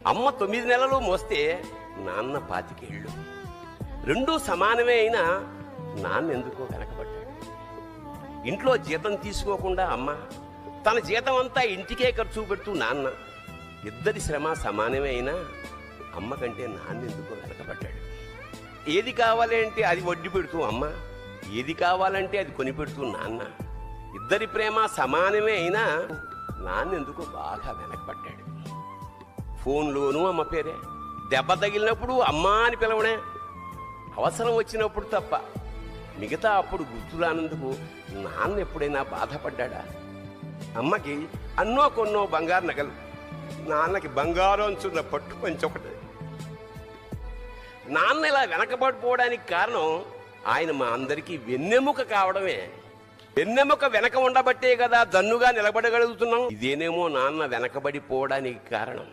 అమ్మ 9 నెలలు మోస్తే నాన్న 25 ఏళ్ళు. రెండూ సమానమే అయినా నాన్న ఎందుకో వెనకబడ్డాడు. ఇంట్లో జీతం తీసుకోకుండా అమ్మ, తన జీతం అంతా ఇంటికే ఖర్చు పెడుతూ నాన్న, ఇద్దరి శ్రమ సమానమే అయినా అమ్మ కంటే నాన్న ఎందుకో వెనకబడ్డాడు. ఏది కావాలంటే అది వడ్డీ పెడుతూ అమ్మ, ఏది కావాలంటే అది కొని పెడుతూ నాన్న, ఇద్దరి ప్రేమ సమానమే అయినా నాన్న ఎందుకో బాగా వెనకబడ్డాడు. ఫోన్లోనూ అమ్మ పేరే, దెబ్బ తగిలినప్పుడు అమ్మ అని పిలవడే, అవసరం వచ్చినప్పుడు తప్ప మిగతా అప్పుడు గుర్తురానందుకు నాన్న ఎప్పుడైనా బాధపడ్డా? అమ్మకి అన్నో కొన్నో బంగారు నగలు, నాన్నకి బంగారం అంచున్న పట్టు పంచొకటి. నాన్న ఇలా వెనకబడిపోవడానికి కారణం ఆయన మా అందరికీ వెన్నెముక కావడమే. వెన్నెముక వెనక ఉండబట్టే కదా దన్నుగా నిలబడగలుగుతున్నాం. ఇదేనేమో నాన్న వెనకబడిపోవడానికి కారణం.